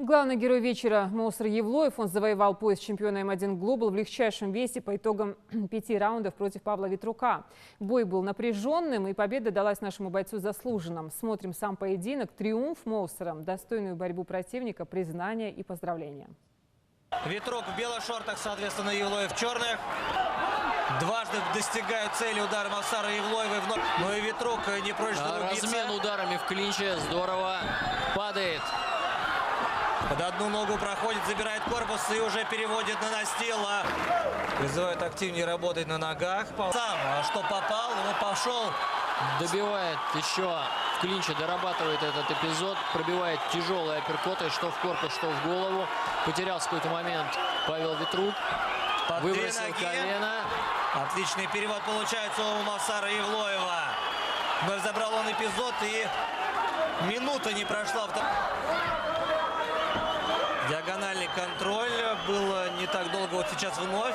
Главный герой вечера Моусар Евлоев. Он завоевал пояс чемпиона М1 Global в легчайшем весе по итогам 5 раундов против Павла Витрука. Бой был напряженным, и победа далась нашему бойцу заслуженным. Смотрим сам поединок. Триумф Моусара, достойную борьбу противника, признание и поздравления. Витрук в белых шортах, соответственно, Евлоев в черных. Дважды достигают цели удара Моусара Евлоева. Но и Витрук не прочь убиться. Размен ударами в клинче. Здорово. Падает. Под одну ногу проходит, забирает корпус и уже переводит на настил. Призывает активнее работать на ногах. Сам, что попал, ему пошел. Добивает еще в клинче, дорабатывает этот эпизод. Пробивает тяжелые апперкоты, что в корпус, что в голову. Потерялся в какой-то момент Павел Витрук. Выбросил колено. Отличный перевод получается у Моусара Евлоева. Но забрал он эпизод, и минута не прошла. Диагональный контроль был не так долго, вот сейчас вновь.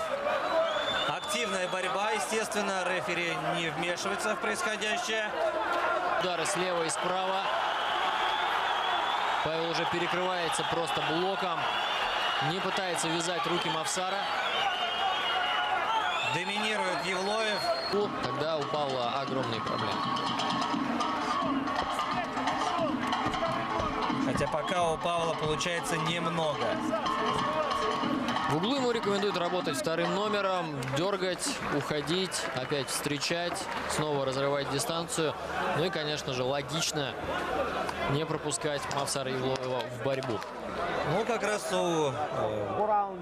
Активная борьба, естественно, рефери не вмешивается в происходящее. Удары слева и справа. Павел уже перекрывается просто блоком. Не пытается вязать руки Моусара. Доминирует Евлоев. Тогда у Павла огромные проблемы. Хотя пока у Павла получается немного. В углу ему рекомендуют работать вторым номером, дергать, уходить, опять встречать, снова разрывать дистанцию. Ну и, конечно же, логично не пропускать Моусара Евлоева в борьбу. Ну, как раз у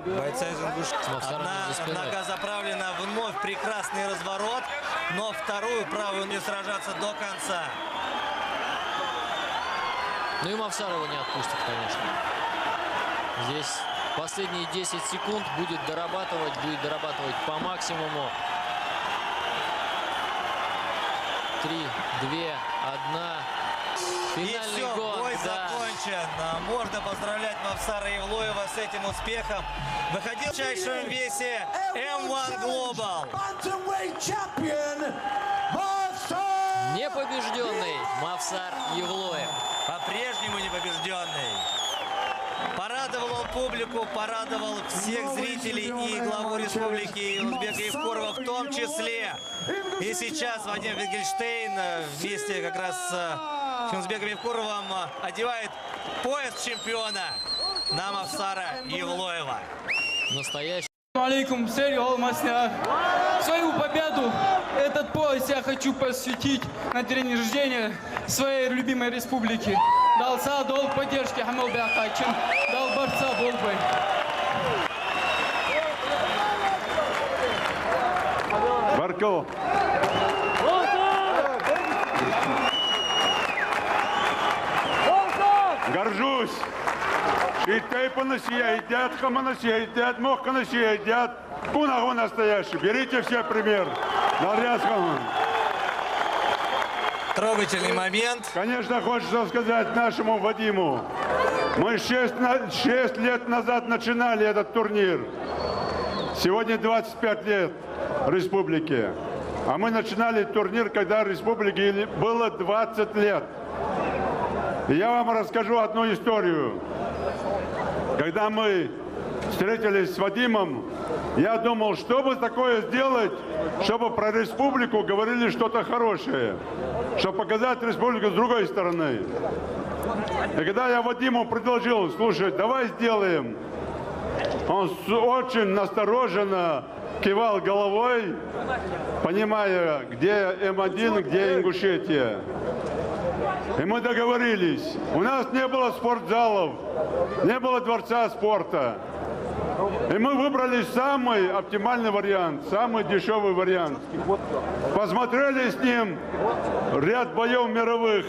бойца из Ингушетии одна нога заправлена, вновь прекрасный разворот, но вторую правую не сражаться до конца. Ну и Моусар его не отпустит, конечно. Здесь последние 10 секунд будет дорабатывать по максимуму. 3, 2, 1. Финальный и все, гонг, бой закончен. Можно поздравлять Моусара Евлоева с этим успехом. Выходил в чайшем весе М1 Global. Непобежденный Моусар Евлоев. По-прежнему непобежденный. Порадовал он публику, порадовал всех зрителей и главу республики Узбека Евкурова в том числе. И сейчас Вадим Вингельштейн вместе как раз с Узбеком Евкуровым одевает пояс чемпиона на Моусара Евлоева. Настоящий. Алейкум, свою победу, этот пояс я хочу посвятить на день рождения своей любимой республики. Дал долг поддержки Хамил Бякачин, дал борца Болбой. Барков. Горжусь. Шитай поносия едят, хамоносия едят, мохконосия едят. Кунагу настоящий. Берите все пример. Трогательный момент. Конечно, хочется сказать нашему Вадиму. Мы 6 лет назад начинали этот турнир. Сегодня 25 лет республике. А мы начинали турнир, когда республике было 20 лет. И я вам расскажу одну историю. Когда мы встретились с Вадимом, я думал, что бы такое сделать, чтобы про республику говорили что-то хорошее, чтобы показать республику с другой стороны. И когда я Вадиму предложил, слушай, давай сделаем, он очень настороженно кивал головой, понимая, где М1, где Ингушетия. И мы договорились. У нас не было спортзалов, не было дворца спорта. И мы выбрали самый оптимальный вариант, самый дешевый вариант. Посмотрели с ним ряд боев мировых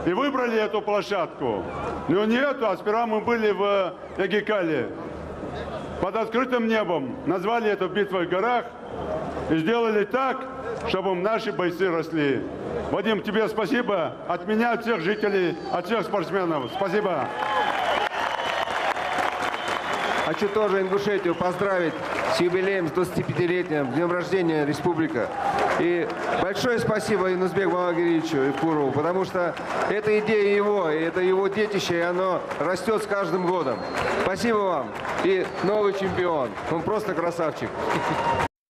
и выбрали эту площадку. Но не эту, а сперва мы были в Ягикале. Под открытым небом назвали это «Битвой в горах» и сделали так, чтобы наши бойцы росли. Вадим, тебе спасибо. От меня, от всех жителей, от всех спортсменов. Спасибо. Хочу тоже Ингушетию поздравить с юбилеем, с 25-летием, днем рождения республика. И большое спасибо Инузбеку Мамагиричу Евкурову, потому что это идея его, и это его детище, и оно растет с каждым годом. Спасибо вам. И новый чемпион. Он просто красавчик.